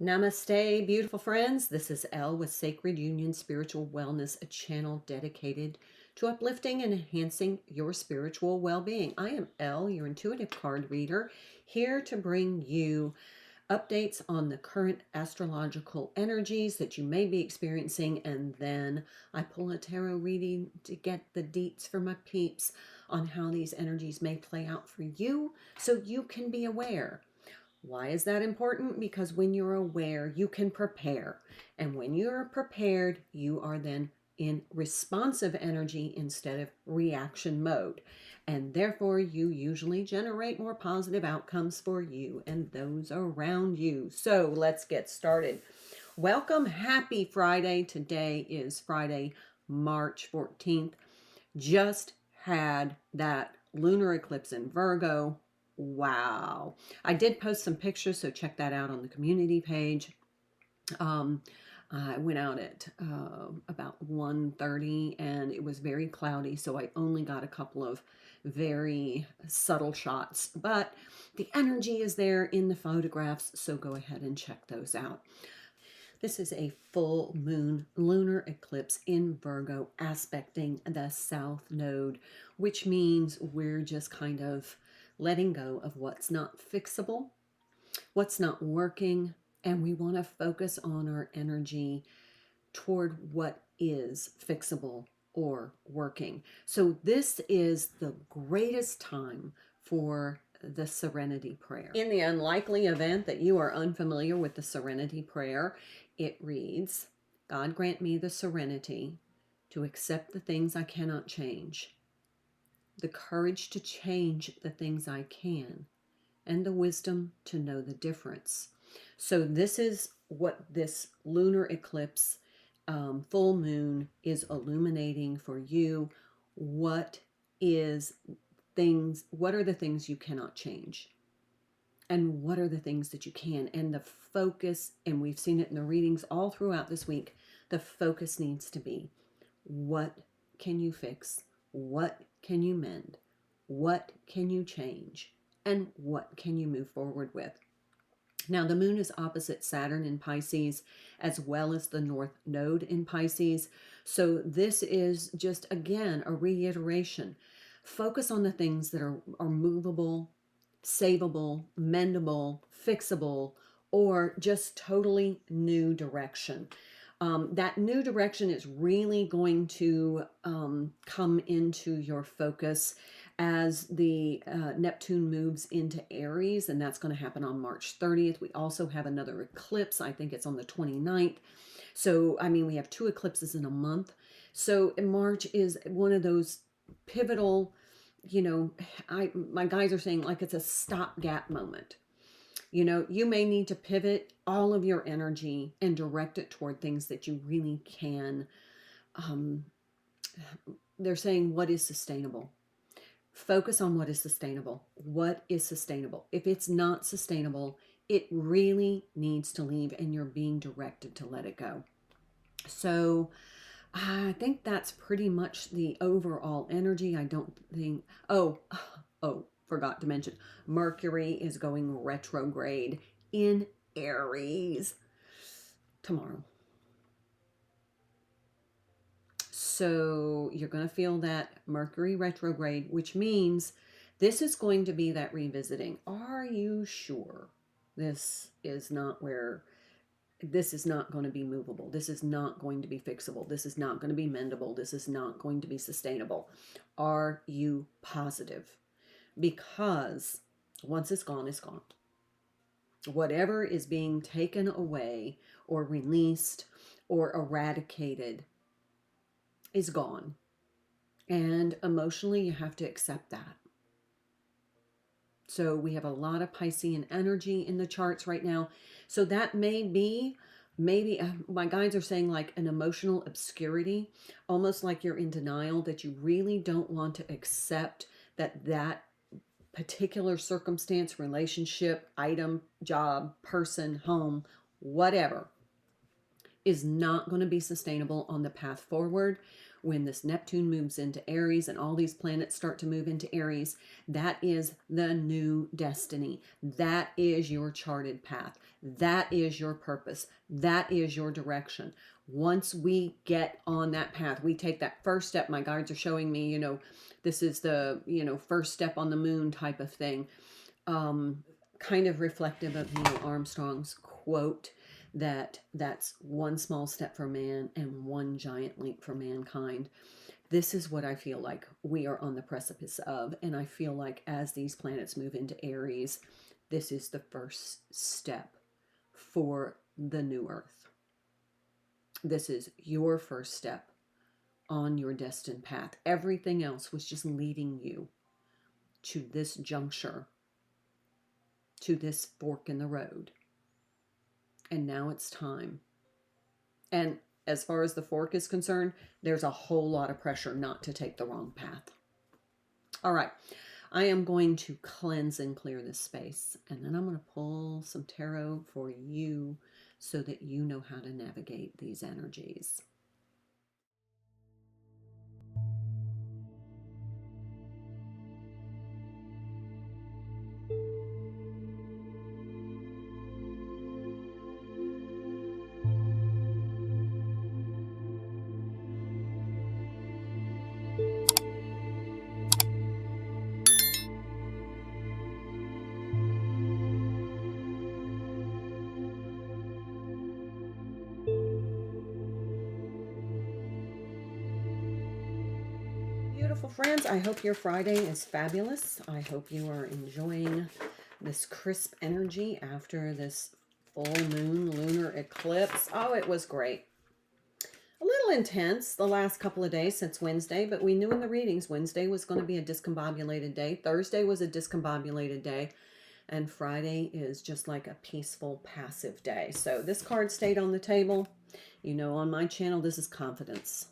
Namaste, beautiful friends. This is Elle with Sacred Union Spiritual Wellness, a channel dedicated to uplifting and enhancing your spiritual well-being. I am Elle, your intuitive card reader, here to bring you updates on the current astrological energies that you may be experiencing, and then I pull a tarot reading to get the deets for my peeps on how these energies may play out for you so you can be aware. Why is that important? Because when you're aware, you can prepare. And when you're prepared, you are then in responsive energy instead of reaction mode. And therefore, you usually generate more positive outcomes for you and those around you. So let's get started. Welcome. Happy Friday. Today is Friday, March 14th. Just had that lunar eclipse in Virgo. Wow. I did post some pictures, so check that out on the community page. I went out at about 1:30 and it was very cloudy, so I only got a couple of very subtle shots, but the energy is there in the photographs, so go ahead and check those out. This is a full moon lunar eclipse in Virgo aspecting the south node, which means we're just kind of letting go of what's not fixable, what's not working, and we want to focus on our energy toward what is fixable or working. So this is the greatest time for the Serenity prayer. In the unlikely event that you are unfamiliar with the Serenity prayer, it reads, God grant me the serenity to accept the things I cannot change, the courage to change the things I can, and the wisdom to know the difference. So this is what this lunar eclipse full moon is illuminating for you. What are the things you cannot change? And what are the things that you can? And the focus, and we've seen it in the readings all throughout this week, the focus needs to be, what can you fix? What can you mend? What can you change? And what can you move forward with? Now, the moon is opposite Saturn in Pisces, as well as the North Node in Pisces. So this is just, again, a reiteration. Focus on the things that are movable, savable, mendable, fixable, or just totally new direction. That new direction is really going to come into your focus as the Neptune moves into Aries, and that's going to happen on March 30th. We also have another eclipse. I think it's on the 29th. So, I mean, we have two eclipses in a month. So March is one of those pivotal, my guys are saying like it's a stopgap moment. You may need to pivot all of your energy and direct it toward things that you really can. Um, they're saying, what is sustainable? Focus on what is sustainable. What is sustainable? If it's not sustainable, it really needs to leave, and you're being directed to let it go. So I think that's pretty much the overall energy. I don't think, forgot to mention, Mercury is going retrograde in Aries tomorrow. So you're going to feel that Mercury retrograde, which means this is going to be that revisiting. Are you sure this is not going to be movable? This is not going to be fixable. This is not going to be mendable. This is not going to be sustainable. Are you positive? Because once it's gone, it's gone. Whatever is being taken away or released or eradicated is gone. And emotionally, you have to accept that. So we have a lot of Piscean energy in the charts right now. So that may be, maybe my guides are saying like an emotional obscurity, almost like you're in denial, that you really don't want to accept that particular circumstance, relationship, item, job, person, home, whatever, is not going to be sustainable on the path forward, when this Neptune moves into Aries and all these planets start to move into Aries, that is the new destiny. That is your charted path. That is your purpose. That is your direction. Once we get on that path, we take that first step. My guides are showing me, this is the, first step on the moon type of thing. Kind of reflective of Neil Armstrong's quote that that's one small step for man and one giant leap for mankind. This is what I feel like we are on the precipice of. And I feel like as these planets move into Aries, this is the first step for the new earth. This is your first step on your destined path. Everything else was just leading you to this juncture, to this fork in the road. And now it's time. And as far as the fork is concerned, there's a whole lot of pressure not to take the wrong path. All right. I am going to cleanse and clear this space. And then I'm going to pull some tarot for you so that you know how to navigate these energies. Beautiful friends, I hope your Friday is fabulous. I hope you are enjoying this crisp energy after this full moon lunar eclipse. Oh, it was great. A little intense the last couple of days since Wednesday, but we knew in the readings Wednesday was going to be a discombobulated day. Thursday was a discombobulated day. And Friday is just like a peaceful, passive day. So this card stayed on the table. On my channel, this is confidence.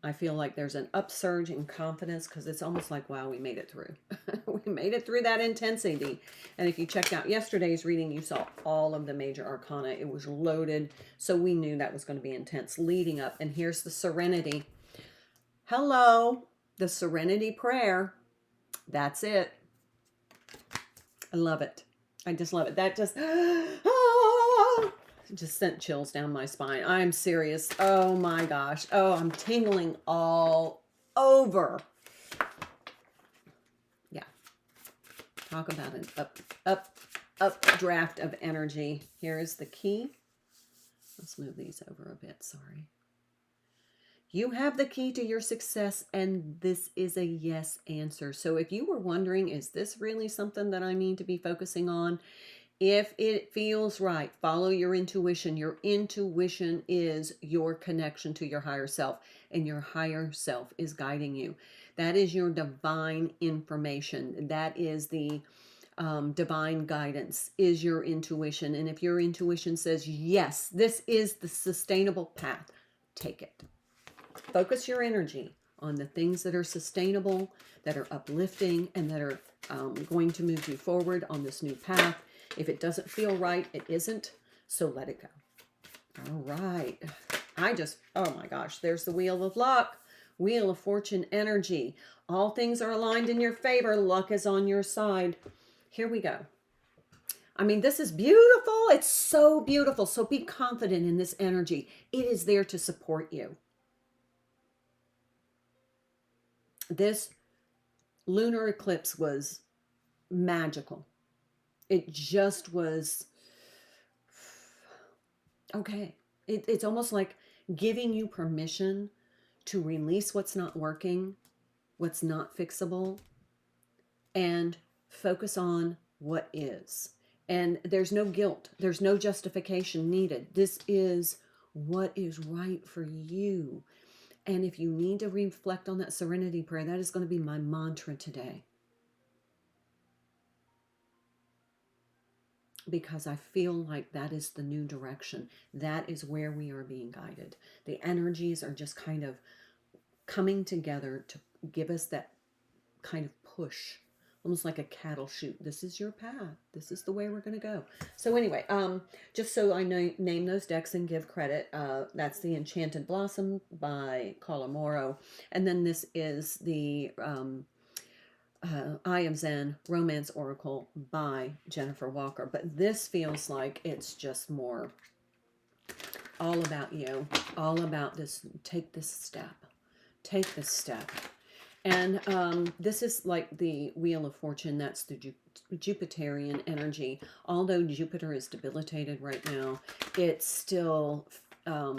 I feel like there's an upsurge in confidence because it's almost like, wow, we made it through. We made it through that intensity. And if you checked out yesterday's reading, you saw all of the major arcana. It was loaded. So we knew that was going to be intense leading up. And here's the Serenity. Hello, the Serenity prayer. That's it. I love it. I just love it. That just sent chills down my spine. I'm serious. Oh my gosh. Oh, I'm tingling all over. Yeah. Talk about an updraft of energy. Here is the key. Let's move these over a bit. Sorry. You have the key to your success, and this is a yes answer. So if you were wondering, is this really something that I need to be focusing on? If it feels right, follow your intuition. Your intuition is your connection to your higher self, and your higher self is guiding you. That is your divine information. That is the divine guidance, is your intuition. And if your intuition says, yes, this is the sustainable path, take it. Focus your energy on the things that are sustainable, that are uplifting, and that are going to move you forward on this new path. If it doesn't feel right, it isn't. So let it go. All right. Oh my gosh, there's the Wheel of Luck. Wheel of Fortune energy. All things are aligned in your favor. Luck is on your side. Here we go. I mean, this is beautiful. It's so beautiful. So be confident in this energy. It is there to support you. This lunar eclipse was magical. It just was okay. It's almost like giving you permission to release what's not working, what's not fixable, and focus on what is. And there's no guilt. There's no justification needed. This is what is right for you. And if you need to reflect on that Serenity prayer, that is going to be my mantra today. Because I feel like that is the new direction. That is where we are being guided. The energies are just kind of coming together to give us that kind of push. almost like a cattle chute. This is your path. This is the way we're going to go. So anyway, just so I know, name those decks and give credit. That's the Enchanted Blossom by Carla Morrow, and then this is the I Am Zen Romance Oracle by Jennifer Walker. But this feels like it's just more all about you, all about this. Take this step. Take this step. And this is like the Wheel of Fortune. That's the Jupiterian energy. Although Jupiter is debilitated right now, it's still, I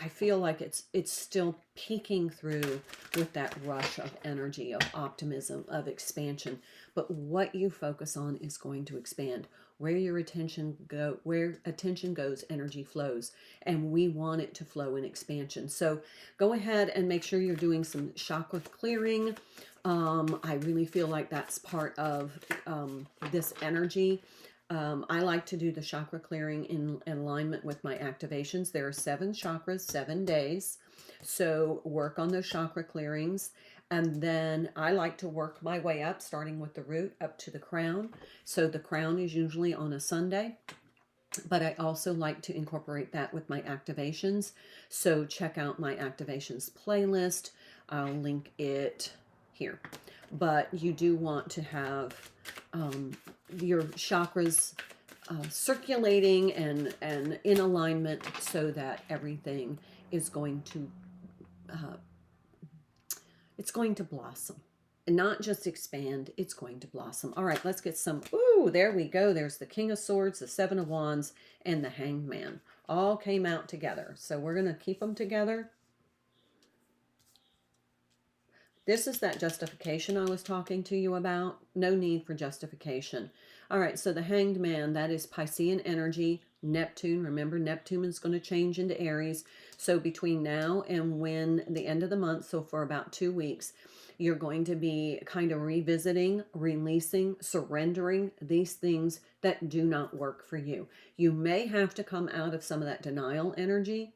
feel like it's still peeking through with that rush of energy, of optimism, of expansion. But what you focus on is going to expand. Where attention goes, energy flows, and we want it to flow in expansion. So go ahead and make sure you're doing some chakra clearing. I really feel like that's part of this energy. I like to do the chakra clearing in alignment with my activations. There are 7 chakras, 7 days. So work on those chakra clearings. And then I like to work my way up, starting with the root up to the crown. So the crown is usually on a Sunday, but I also like to incorporate that with my activations. So check out my activations playlist. I'll link it here. But you do want to have your chakras circulating and in alignment so that everything is going to it's going to blossom and not just expand. It's going to blossom. All right, let's get some. Ooh, there we go. There's the King of Swords, the 7 of Wands, and the Hanged Man all came out together. So we're going to keep them together. This is that justification I was talking to you about. No need for justification. All right, so the Hanged Man, that is Piscean energy. Neptune, remember Neptune is going to change into Aries. So between now and when the end of the month, so for about 2 weeks, you're going to be kind of revisiting, releasing, surrendering these things that do not work for you. You may have to come out of some of that denial energy.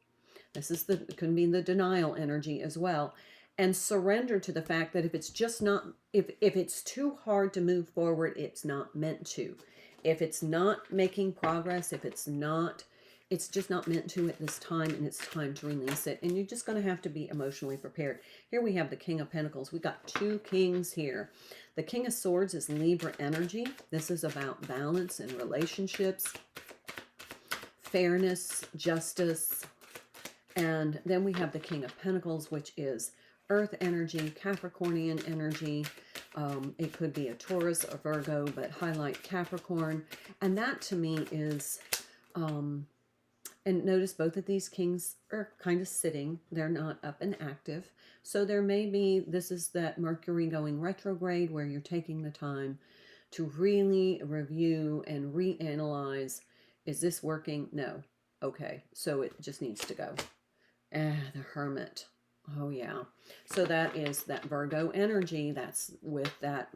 This is it can be the denial energy as well, and surrender to the fact that if it's just not, if it's too hard to move forward, it's not meant to. If it's not making progress, if it's just not meant to at this time, and it's time to release it. And you're just going to have to be emotionally prepared. Here we have the King of Pentacles. We got 2 kings here. The King of Swords is Libra energy. This is about balance and relationships, fairness, justice. And then we have the King of Pentacles, which is Earth energy, Capricornian energy. It could be a Taurus or Virgo, but highlight Capricorn. And that to me is, and notice both of these kings are kind of sitting. They're not up and active. So there may be, this is that Mercury going retrograde where you're taking the time to really review and reanalyze. Is this working? No. Okay. So it just needs to go. The Hermit. Oh yeah. So that is that Virgo energy. That's with that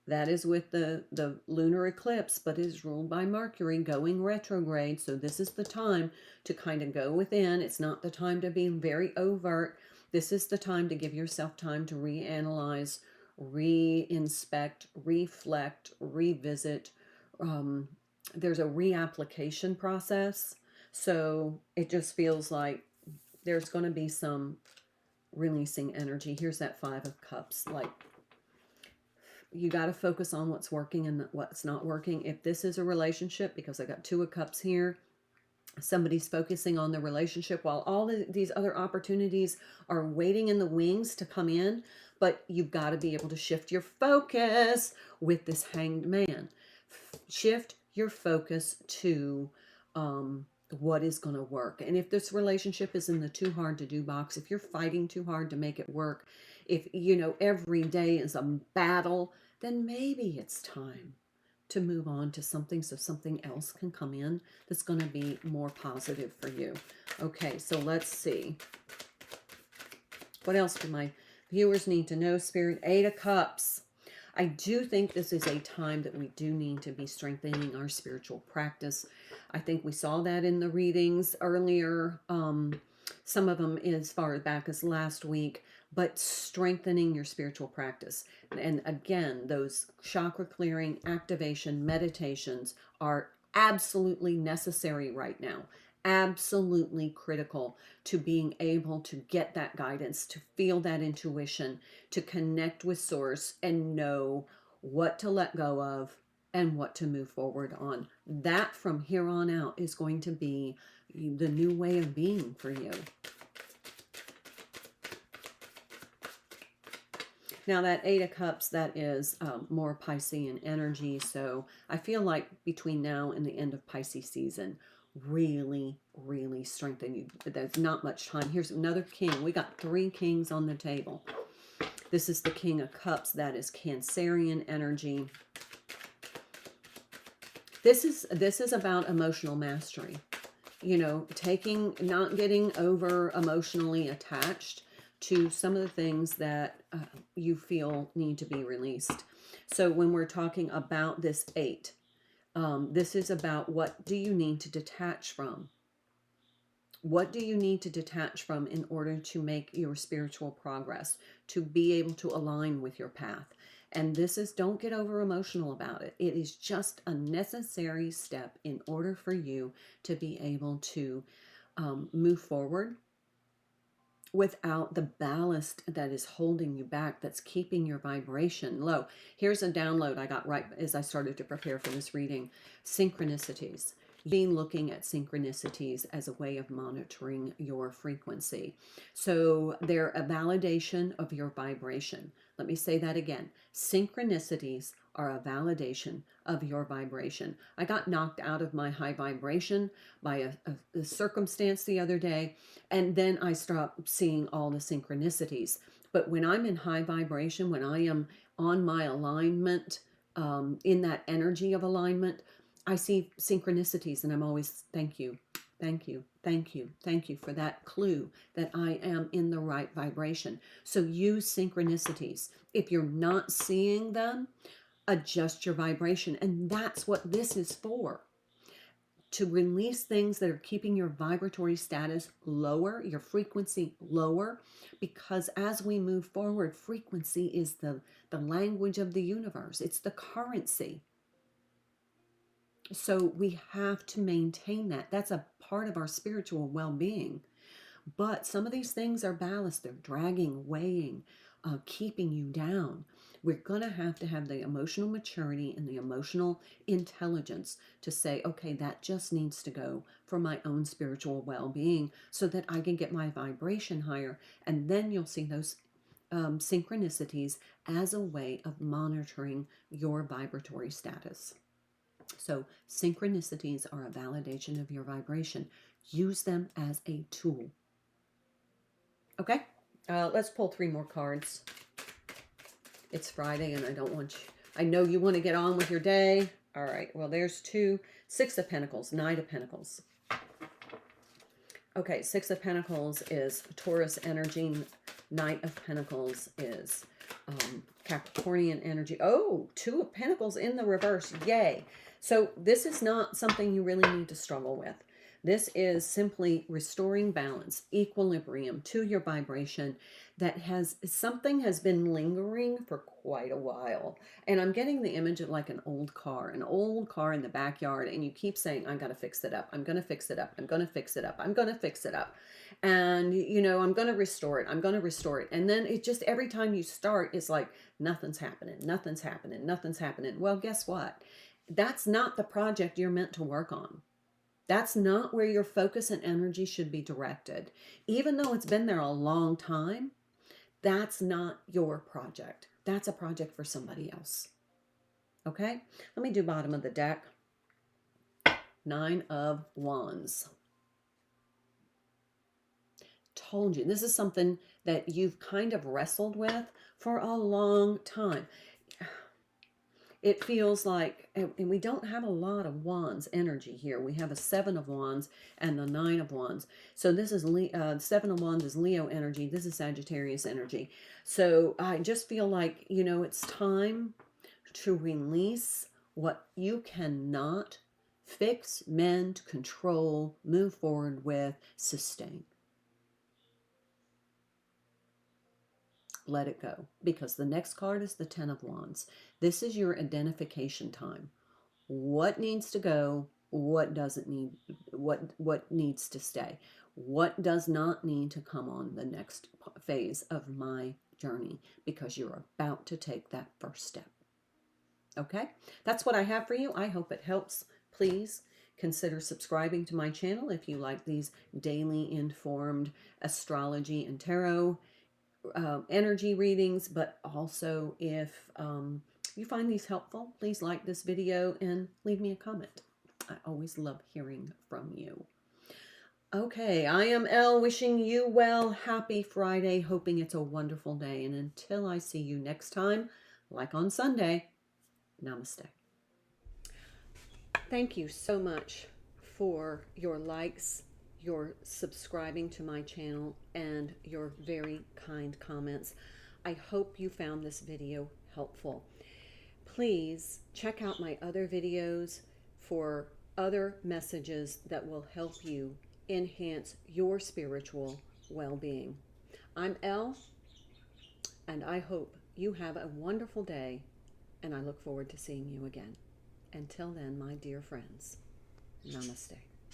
that is with the lunar eclipse, but is ruled by Mercury going retrograde. So this is the time to kind of go within. It's not the time to be very overt. This is the time to give yourself time to reanalyze, re-inspect, reflect, revisit. There's a reapplication process. So it just feels like there's going to be some releasing energy. Here's that 5 of Cups. Like, you got to focus on what's working and what's not working. If this is a relationship, because I got 2 of Cups here, somebody's focusing on the relationship while all these other opportunities are waiting in the wings to come in. But you've got to be able to shift your focus with this Hanged Man. Shift your focus to what is going to work. And if this relationship is in the too hard to do box, if you're fighting too hard to make it work, if every day is a battle, then maybe it's time to move on to something so something else can come in that's going to be more positive for you. Okay, so let's see. What else do my viewers need to know, Spirit? 8 of Cups. I do think this is a time that we do need to be strengthening our spiritual practice. I think we saw that in the readings earlier. Some of them as far back as last week. but strengthening your spiritual practice. And again, those chakra clearing, activation, meditations are absolutely necessary right now. Absolutely critical to being able to get that guidance, to feel that intuition, to connect with source and know what to let go of and what to move forward on. That from here on out is going to be the new way of being for you. Now that Eight of Cups, that is more Piscean energy. So I feel like between now and the end of Pisces season, really, really strengthen you. But there's not much time. Here's another king. We got 3 kings on the table. This is the King of Cups. That is Cancerian energy. This is about emotional mastery. You know, not getting over emotionally attached to some of the things that you feel need to be released. So when we're talking about this 8, this is about what do you need to detach from? What do you need to detach from in order to make your spiritual progress, to be able to align with your path? And this is, don't get over emotional about it. It is just a necessary step in order for you to be able to move forward without the ballast that is holding you back, that's keeping your vibration low. Here's a download I got right as I started to prepare for this reading. Synchronicities. Being looking at synchronicities as a way of monitoring your frequency. So they're a validation of your vibration. Let me say that again. Synchronicities are a validation of your vibration. I got knocked out of my high vibration by a circumstance the other day, and then I stopped seeing all the synchronicities. But when I'm in high vibration, when I am on my alignment, in that energy of alignment, I see synchronicities, and I'm always, thank you, thank you, thank you, thank you for that clue that I am in the right vibration. So use synchronicities. If you're not seeing them, adjust your vibration. And that's what this is for. To release things that are keeping your vibratory status lower, your frequency lower, because as we move forward, frequency is the language of the universe. It's the currency. So we have to maintain that. That's a part of our spiritual well-being. But some of these things are ballast. They're dragging, weighing, keeping you down. We're going to have the emotional maturity and the emotional intelligence to say, okay, that just needs to go for my own spiritual well-being so that I can get my vibration higher. And then you'll see those synchronicities as a way of monitoring your vibratory status. So synchronicities are a validation of your vibration. Use them as a tool. Okay, let's pull 3 more cards. It's Friday and I know you want to get on with your day. All right, well, there's 2. 6 of Pentacles, Knight of Pentacles. Okay, 6 of Pentacles is Taurus energy. Knight of Pentacles is Capricornian energy. Oh, 2 of Pentacles in the reverse. Yay. So this is not something you really need to struggle with. This is simply restoring balance, equilibrium to your vibration something has been lingering for quite a while. And I'm getting the image of like an old car in the backyard, and you keep saying, I'm going to fix it up. I'm going to fix it up. I'm going to fix it up. I'm going to fix it up. And, I'm going to restore it. I'm going to restore it. And then it just, every time you start, it's like, nothing's happening. Nothing's happening. Nothing's happening. Well, guess what? That's not the project you're meant to work on. That's not where your focus and energy should be directed. Even though it's been there a long time, that's not your project. That's a project for somebody else. Okay? Let me do bottom of the deck. 9 of Wands. Told you, this is something that you've kind of wrestled with for a long time. It feels like, and we don't have a lot of Wands energy here. We have a 7 of Wands and the 9 of Wands. So this is 7 of Wands is Leo energy. This is Sagittarius energy. So I just feel like, it's time to release what you cannot fix, mend, control, move forward with, sustain. let it go, because the next card is the Ten of Wands. This is your identification time. What needs to go? What doesn't need? What needs to stay? What does not need to come on the next phase of my journey? Because you're about to take that first step. Okay, that's what I have for you. I hope it helps. Please consider subscribing to my channel if you like these daily informed astrology and tarot energy readings. But also, if you find these helpful, please like this video and leave me a comment. I always love hearing from you. Okay, I am Elle, wishing you well. Happy Friday, hoping it's a wonderful day. And until I see you next time, like on Sunday, namaste. Thank you so much for your likes, your subscribing to my channel, and your very kind comments. I hope you found this video helpful. Please check out my other videos for other messages that will help you enhance your spiritual well-being. I'm Elle, and I hope you have a wonderful day, and I look forward to seeing you again. Until then, my dear friends, namaste.